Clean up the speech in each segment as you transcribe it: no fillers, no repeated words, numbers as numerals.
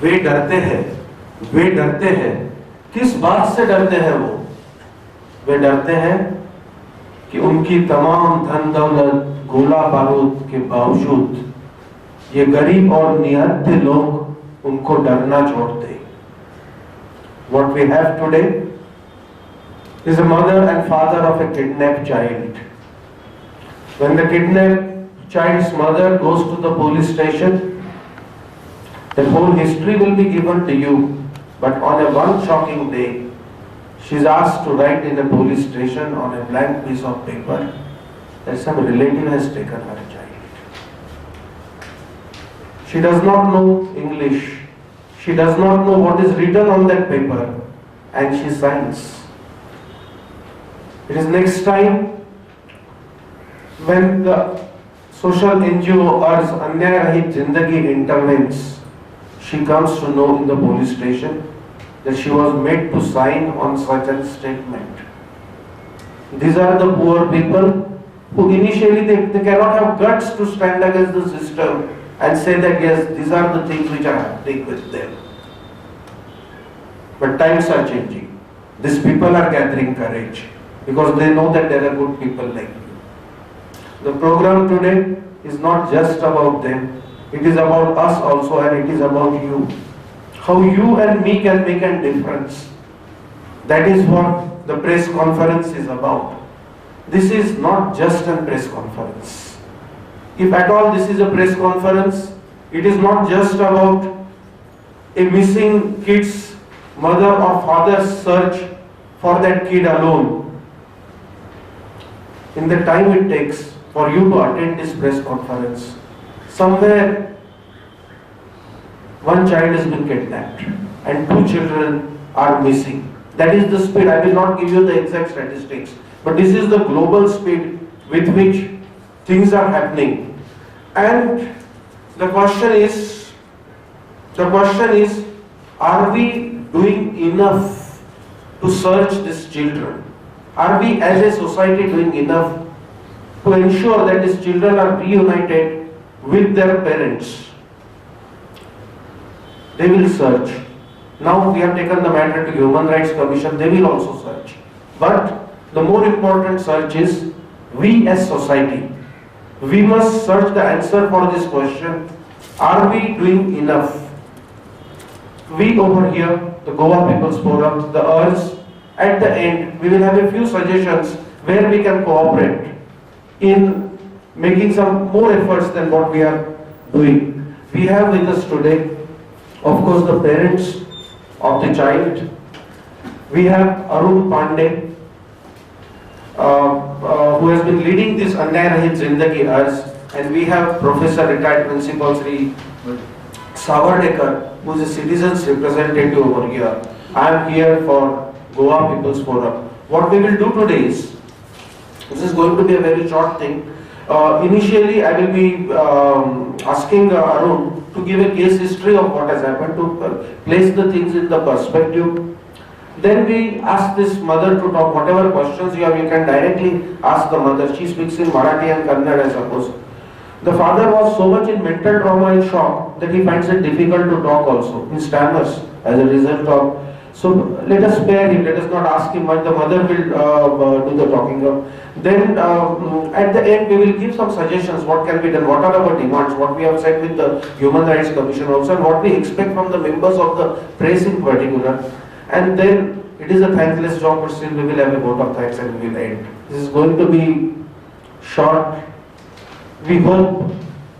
वे डरते हैं। किस बात से डरते हैं वो? वे डरते हैं कि उनकी तमाम धन दौलत, गोला बारूद के बावजूद ये गरीब और निहत्थे लोग उनको डरना छोड़ दें। What we have today is a mother and father of a kidnapped child. When the kidnapped child's mother goes to the police station, the whole history will be given to you. But on a one shocking day, she is asked to write in a police station on a blank piece of paper that some relative has taken her child. She does not know English. She does not know what is written on that paper, and she signs. It is next time when the social NGO urges Anyay Rahit Zindagi intervenes, she comes to know in the police station that she was made to sign on such a statement. These are the poor people who initially they cannot have guts to stand against the system and say that yes, these are the things which are happening with them. But times are changing. These people are gathering courage because they know that there are good people like you. The program today is not just about them. It is about us also, and it is about you. How you and me can make a difference. That is what the press conference is about. This is not just a press conference. If at all this is a press conference, it is not just about a missing kid's mother or father's search for that kid alone. In the time it takes for you to attend this press conference, somewhere one child has been kidnapped and 2 children are missing. That is the speed. I will not give you the exact statistics, but this is the global speed with which things are happening. And the question is, are we doing enough to search these children? Are we as a society doing enough to ensure that these children are reunited with their parents? They will search. Now we have taken the matter to Human Rights Commission, they will also search. But the more important search is we as society. We must search the answer for this question. Are we doing enough? We over here, the Goa People's Forum, the urge, at the end, we will have a few suggestions where we can cooperate in making some more efforts than what we are doing. We have with us today, of course, the parents of the child. We have Arun Pandey, who has been leading this Anyay Rahit Zindagi Arz, and we have Professor Retired Principal Sri Savardekar, who is a citizens representative over here. I am here for Goa People's Forum. What we will do today is, this is going to be a very short thing. Initially, I will be asking Arun to give a case history of what has happened, to place the things in the perspective. Then we ask this mother to talk. Whatever questions you have, you can directly ask the mother. She speaks in Marathi and Kannada, I suppose. The father was so much in mental trauma and shock that he finds it difficult to talk also. He stammers as a result of. So let us spare him, let us not ask him much. The mother will do the talking up. Then at the end we will give some suggestions what can be done, what are our demands, what we have said with the Human Rights Commission also, and what we expect from the members of the press in particular. And then it is a thankless job, but still we will have a vote of thanks and we will end. This is going to be short. We hope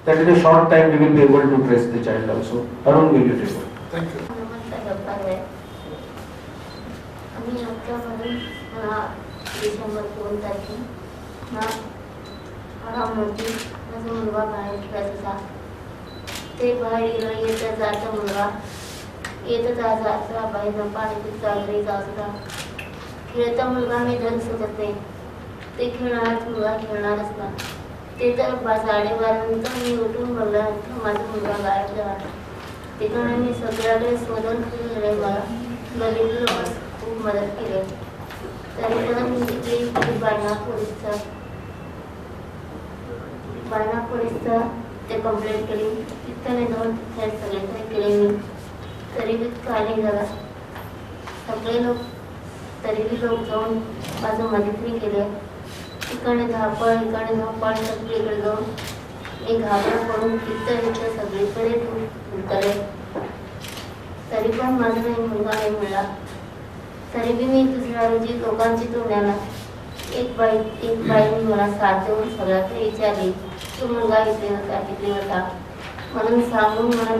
that in a short time we will be able to trace the child also. Arun, will you take it? Thank you. आम्ही हप्त्यामध्ये डिसेंबर 2 तारखेला आराममध्ये माझा मुलगा बाहेर खेळत होता. ते बाहेर गेलं, येता जाता मुलगा येता जाता बाहेर पाणी पिता घरी जात होता. खेळता मुलगा मी धन सुचत नाही. ते खेळणारच मुलगा खेळणारच ना. ते तर 12:30 नंतर मी उठून बोललं माझा मुलगा गायब झाला. तिकडे मी सगळ्याकडे शोधून फिरले. मला गरीब लोक खूप मदत केली. तरी पण मी तिथे बायना पोलीसचं ते कंप्लेंट केली. तिथं जाऊन सगळे केले मी. तरी बी काय नाही झाला. सगळे लोक तरी बी लोक जाऊन माझं मदतही केले. इकडे धापळ सगळीकडे जाऊन मी घाबरा पडून तिथं सगळीकडे उतरले. तरी पण माझा काही मुलगा नाही मिळाला. तरी बी मी दुसऱ्या रोजी लोकांची तोंडाला एक बाई मला साथ देऊन सगळ्यात विचारली, तो मुलगा इथे होता म्हणून सांगून मला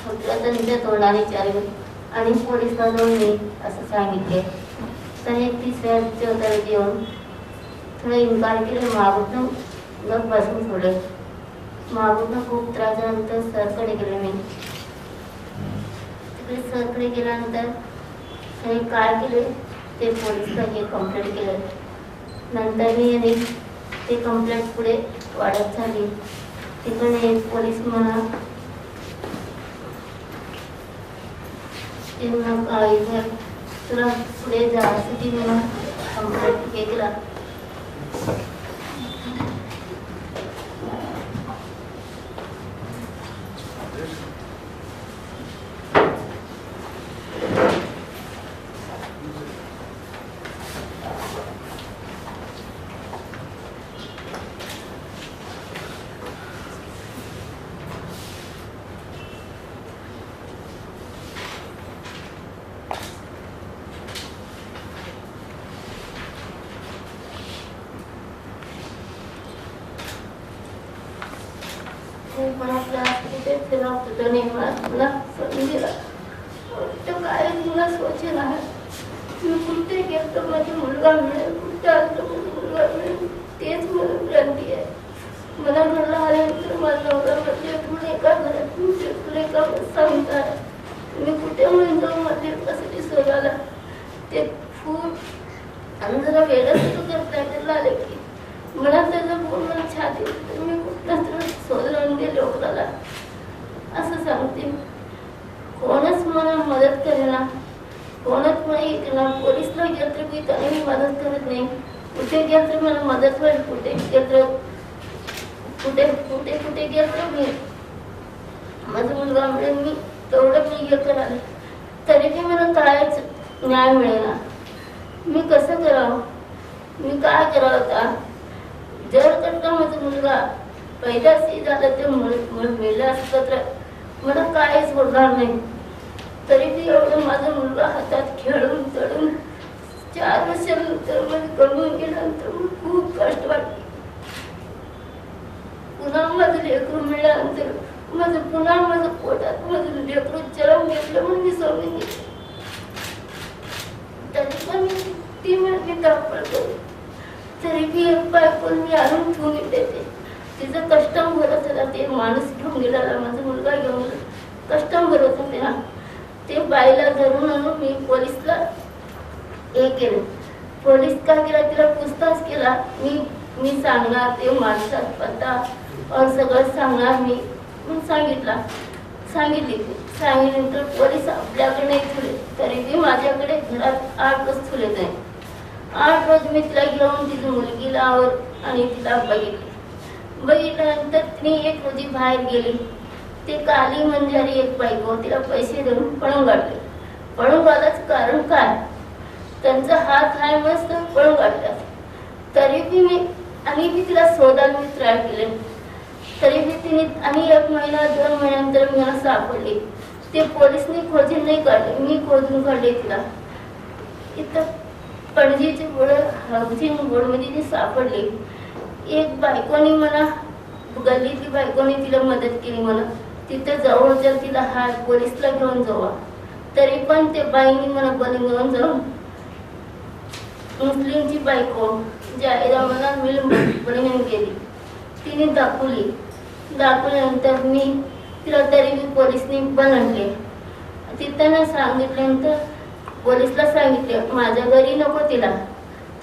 सगळं त्यांच्या तोंडाने विचारले आणि पोलिसला जाऊन मी असं सांगितले. तर एक तिसऱ्या चौथ्या येऊन थोडं इन्कार केले. मागून गप बसून सोडले. मागून खूप त्रास झाल्यानंतर सरकडे गेले. मी तिकडे सरकडे गेल्यानंतर त्यांनी काय केले ते पोलिसला हे कंप्लेंट केलं. नंतर मी ते कंप्लेंट पुढे वाढत झाली. तिकडे एक पोलीस मला तुला पुढे जाण्यासाठी मला कंप्लेंट केला. मला कुठे फिरत होतं नाही. मला समजेला काय मला सोचेल आहे. मी कुठे गेलो माझा मुलगा मिळेल, कुठे आलो माझा मुलगा मिळेल तेच मला क्रांती आहे. मला घरला आल्यानंतर माझा नवरा म्हणजे तुला एका घरात तुला एका सांगतात मी कुठे म्हणून जाऊ माझ्या एकासाठी शोधायला. ते खूप आणि जरा वेळच करता त्याला आले की मला त्याचं पूर्ण छाती मी कुठला तर शोधून गेले लोकाला असं सांगते. कोणच मला मदत करेना, कोणच मला केला. पोलिसला गेलं तर मी त्याने मी मदत करत नाही. कुठे गेलं तर मला मदत होईल. कुठे गेलं तर कुठे गेलं तर मी माझा मुलगा मिळेल. मी तेवढं मी हे करायला तरी बी मला कायच न्याय मिळेना. मी कसं करावं, मी काय करावं आता. जर का माझा मुलगा पैदाशी झाला तर मिळलं असतं तर मला काहीच होणार नाही. तरी बी एवढं माझा मुलगा हातात खेळून चढून 4 वर्षानंतर मला कमवून गेल्यानंतर मला खूप कष्ट वाटले. पुन्हा माझं लेकरू मिळाल्यानंतर पुन्हा माझं पोटात माझं लेकरू जन्म घेतलं म्हणून मी समजून घेतलं. तरी पण मी धापळ करू. तरी बी एक बायकोन मी आणून ठेवून देते. तिचं कष्टम भरत होता. ते माणूस घेऊन गेला माझा मुलगा घेऊन कष्टम भरत होते ना. ते बाईला धरून आणून मी पोलिसला हे केलं. पोलीस काय केला तिला पूछताछ केला. मी सांगणार ते माणसात पत्ता और सगळं सांगणार मी सांगितल्यानंतर पोलीस आपल्याकडे नाही ठेवले. तरी बी माझ्याकडे घरात 8 रोज ठेवले नाही. 8 रोज मी तिला घेऊन तिची मुलगीला आणि तिला बघितल्यानंतर तिने एक रोजी बाहेर गेली. ते काली मंजारी एक बायको तिला पैसे देऊन पळून काढले. पळून काढायचं कारण काय, त्यांचा हात हाय मस्त पळून काढतात. तरी बी मी तिला शोधायला मी ट्राय केले. तरी बी तिने आणि 1 महिना 2 महिन्यानंतर मला सापडली. ते पोलिसने खोजून नाही काढले, मी खोजून काढले तिला. इथं पणजीची हाऊसिंग बोर्डमध्ये ती सापडली. एक बायकोनी मला गल्लीतली बायकोनी तिला मदत केली. मला तिथे जवळच्या तिला हाय पोलिसला घेऊन जावा. तरी पण ते बाईनी मला घेऊन जाऊन मुस्लिमची बायको जाहिरा मला घेऊन गेली. तिने दाखवल्यानंतर मी तिला तरी मी पोलिसनी पण आणले. तिथं सांगितल्यानंतर पोलिसला सांगितले माझ्या घरी नको, तिला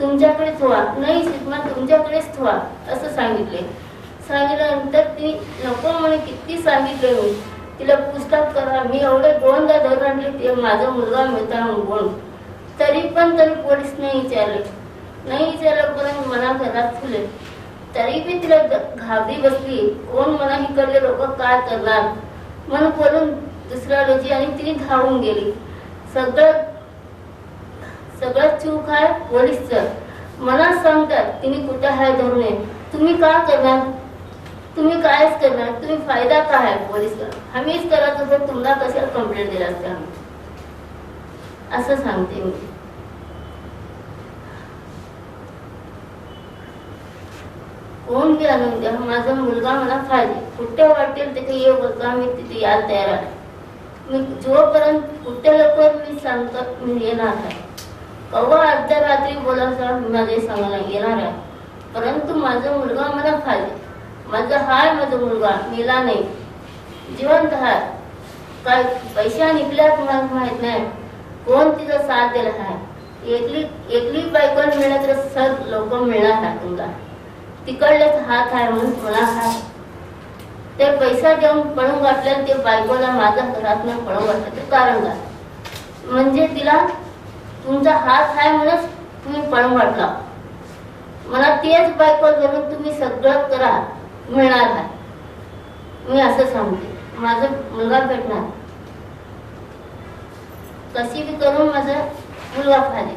तुमच्याकडेच व्हा. नाही सिद्धमा तुमच्याकडेच व्हा असं सांगितल्यानंतर ती नको म्हणे. किती सांगितलं मी तिला पूछताछ करा. मी एवढे 2दा धरून आणले ते माझा मुलगा मिळता म्हणून. तरी पोलीस नाही विचारलं मला घरात ठेवले. तरी बी तिला घाबरी बसली. कोण मला इकडले लोक काय करणार म्हणून बोलून दुसऱ्या रोजी आणि तिने धावून गेली. सगळं चूक आहे पोलीसचं. मला सांगतात तिने कुठं आहे धरून आहे. तुम्ही काय करणार? तुम्ही कायच करणार? तुम्ही फायदा काय आहे पोलीसला? आम्हीच करत होतो, तुम्हाला कशाला कंप्लेंट दिला असते आम्ही, असं सांगते मी. कोण बी आणून द्या, माझा मुलगा मला पाहिजे. कुठे वाटेल तिथे ये बोलता, मी तिथे यायला तयार आहे. मी जोपर्यंत कुठे लवकर मी सांगतो मी येणार आहे. कवा अर्ध्या रात्री बोलायचा माझे सांगायला येणार आहे, परंतु माझा मुलगा मला पाहिजे. माझा माझा मुलगा मेला नाही, जिवंत आहे. काय पैसा निघल्यात मला माहित नाही, कोण तिचा साथ दिला आहे. एकली बायको मिळत तर सर लोक मिळणार आहे तुमचा. तिकडलेच हात आहे म्हणून मला हाय. ते पैसा देऊन पळून गाठले, ते बायकोला माझ्या घरात पळून गाठलं. ते कारण काय? म्हणजे तिला तुमचा हात आहे म्हणून तुम्ही पळून गाठला. मला तेच बायको धरून तुम्ही सगळं करा मिळणार आहे, मी असं सांगते. माझा मुलगा भेटणार, कशी बी करून माझा मुलगा पाहिजे.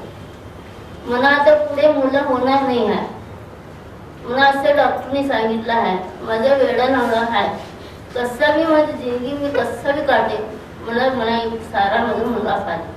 मला आता पुढे मुलं होणार नाही आहे. मला असं डॉक्टरने सांगितलं आहे. माझा वेडा नवरा आहे, कसा बी माझी जिंदगी मी कसं बी काढते. मला एक सारा माझा मुलगा पाहिजे.